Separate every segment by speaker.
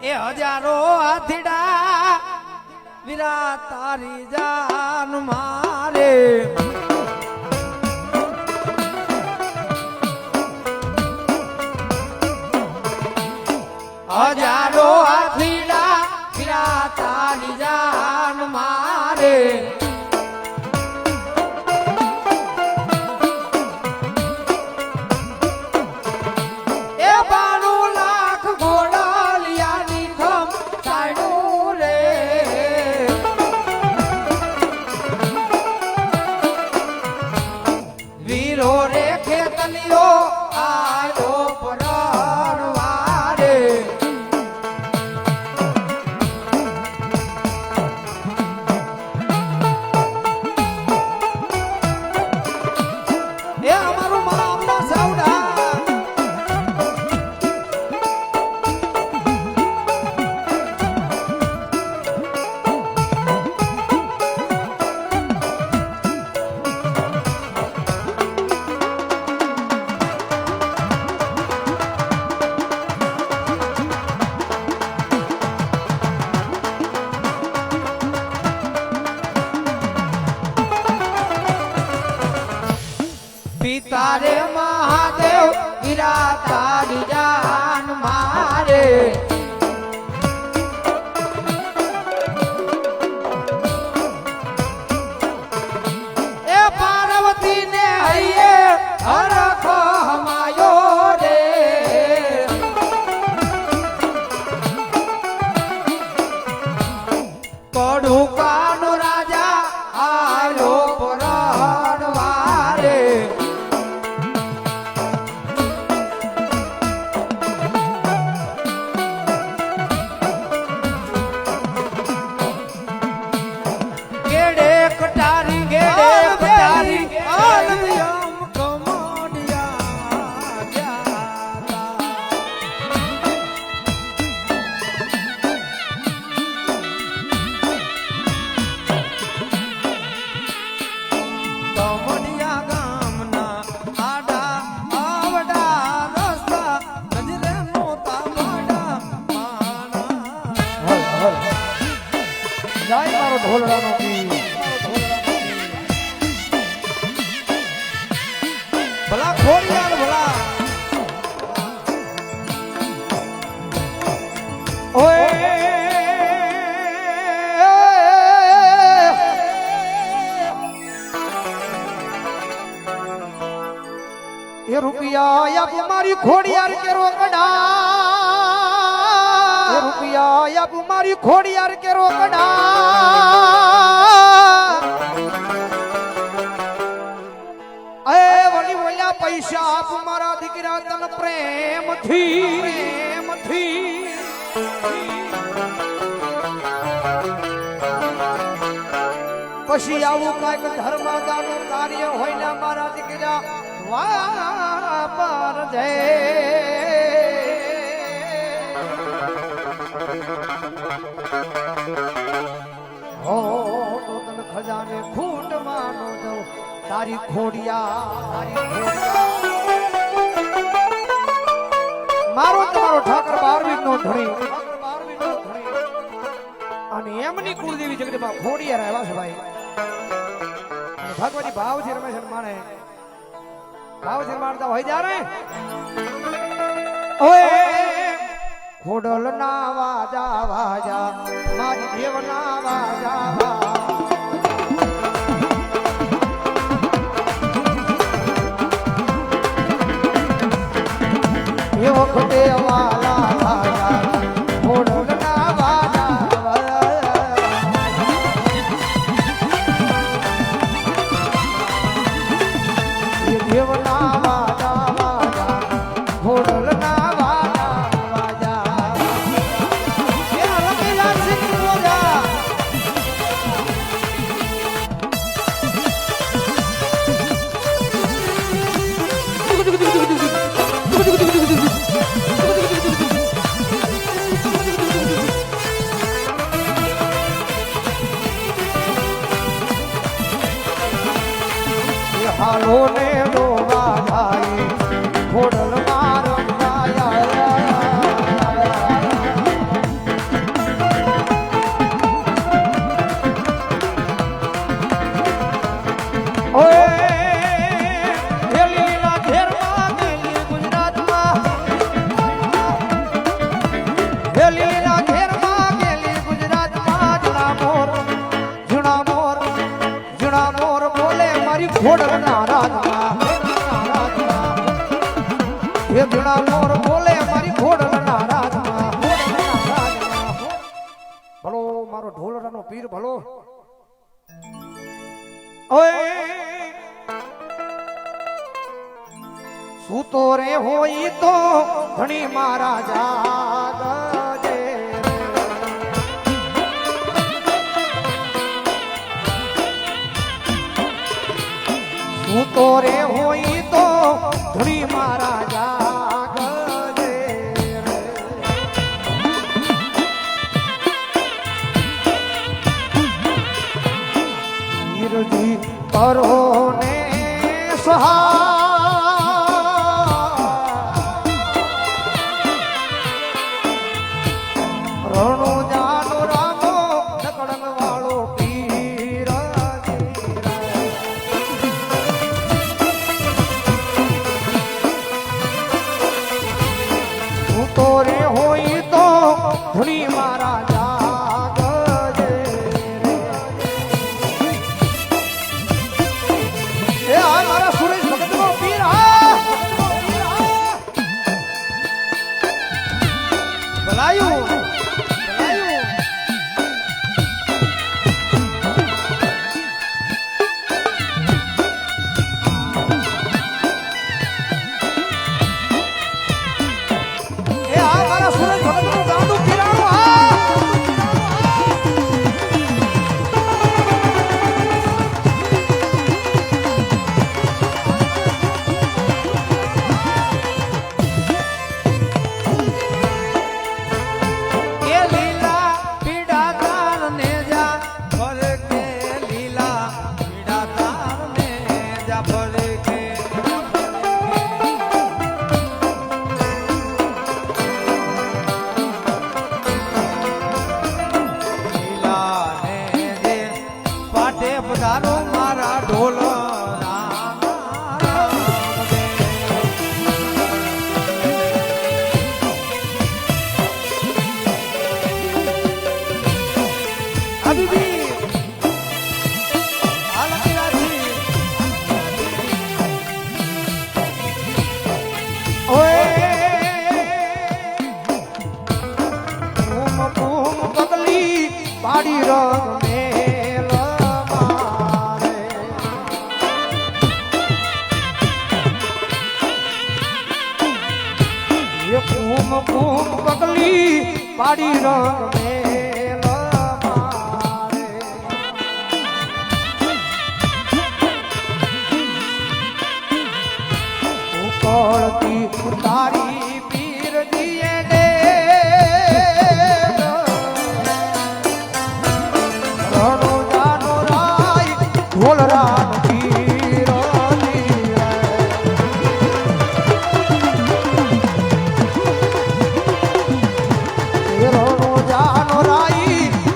Speaker 1: એ હજારો હાથીડા વીરા તારી જાન મારે હજારો હાથીડા વીરા તારી જાન મારે તારે મહાદેવ વીરા તારી જાન મારે એ પાર્વતી ને હૈયે હરખો હમાયો રે કડુકાનો રાજા આયો પરણવારે ઢોલડાનો ભલા ખોડિયાર ભલા ઓય એ રૂપિયા યાબ મારી ખોડિયાર કેરો કડા એ રૂપિયા યાબ મારી ખોડિયાર કેરો કડા પૈસા આપ મારા દીકરા તન પ્રેમથી પછી આવું કઈક ધર્મદાનું કાર્ય હોય ને મારા દીકરા વાપર જય હો તો તન ખજાને ખૂટ માનો દઉં તારી ખોડિયા મારો તમારો ઠાકર 12 નો ધણી અને એમની કુળદેવી જગદંબા ખોડિયાર આવ્યા છે ભાઈ ભગવાનની ભાવ છે રમેશ માણે ભાવ છે મારતા હોય જારે ઓય ખોડલ ના વાજા વાજા મારી દેવ ના વાજા એ વખતે વાલા વાલા ખોડલના વાલા એ દેવના વાલા વાલા ખોડલના વાલા વાજા એ અલગેલા સિંહ રોજા લીલીના ઘેરમાં ગેલી ગુજરાતમાં જુણા મોર બોલે મારી ઘોડના રાજમાં એ જુણા મોર બોલે મારી ઘોડના રાજમાં ભલો મારો ઢોલરાનો પીર ભલો ઓય સૂતો રે હોય તો ઘણી મારા જાગજે સૂતો રે હોય તો ઘણી મારા જાગજે વીરજી કરો ને સહા ધણી મારા જાગજે એ આ મારા સુરેશ ભગતનો પીર ભલાયું મારા ઢોલ પાડી રંગ પગલી પાડી રંગ મેલ મારે ઉપડતી તારી પીર દિયે દે રણો જાનો રાય ઢોલરા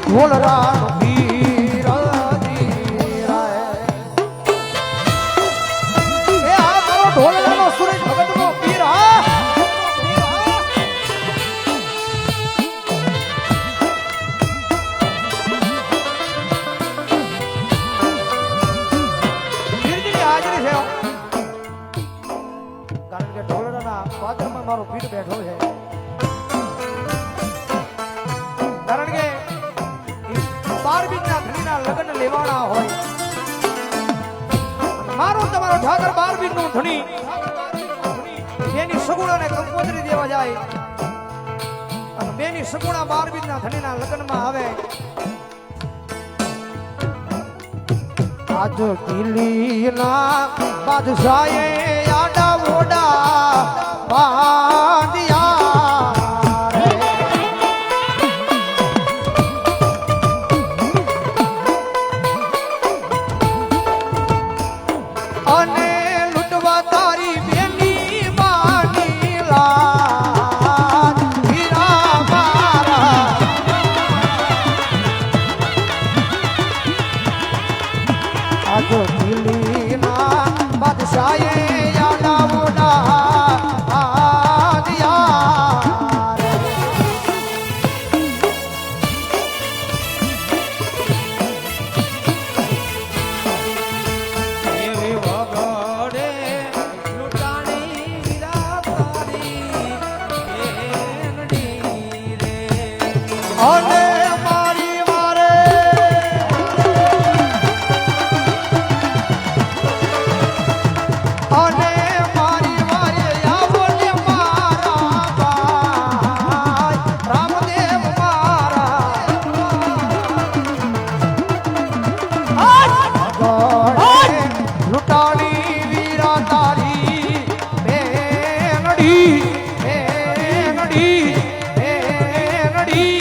Speaker 1: ઢોલરાનો પીર એ આ મારો ઢોલરાનો સુરેશ ભગતનો પીર પીરજીની હાજરી છે કારણ કે ઢોલરાના પાદરમાં મારો પીર બેઠો છે કારણ કે 12 ધણીના લગ્ન લેવાના હોય મારો તમારો ઠાકર 12 નો ધણી બેની સગુણા ને કંકોત્રી દેવા જાય અને બેની સગુણા 12 ના ધણીના લગ્નમાં આવે આજ દિલ્હીના બાદશાહે આડા ઓડા બાંધ્યા બાદશાહે યાડા મોડા આદિયા અને મારી વારે અને મારી વારે આવો ને મારા ભાઈ રામદેવ મારા લૂંટાણી વીરા તારી બેનડી બેનડી બેનડી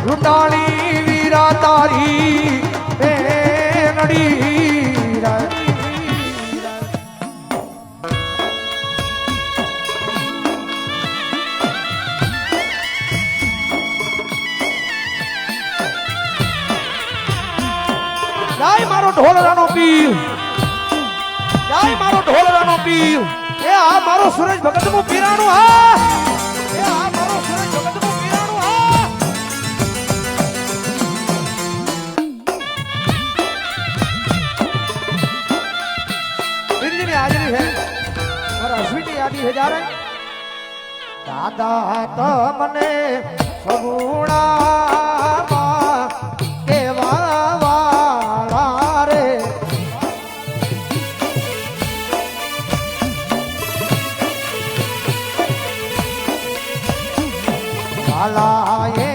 Speaker 1: લૂંટાણી વીરા તારી બેનડી જય મારો ઢોલરાનો પીર જય મારો ઢોલરાનો પીર એ આ મારો સુરેશ ભગતનું પીરાણું હા એ આ મારો સુરેશ ભગતનું પીરાણું હા પીરજીની હાજરી છે મારા અશ્વિની યાદી છે જ્યારે દાદા તમને સગુણામાં કેવા વાળા રે વાલા એ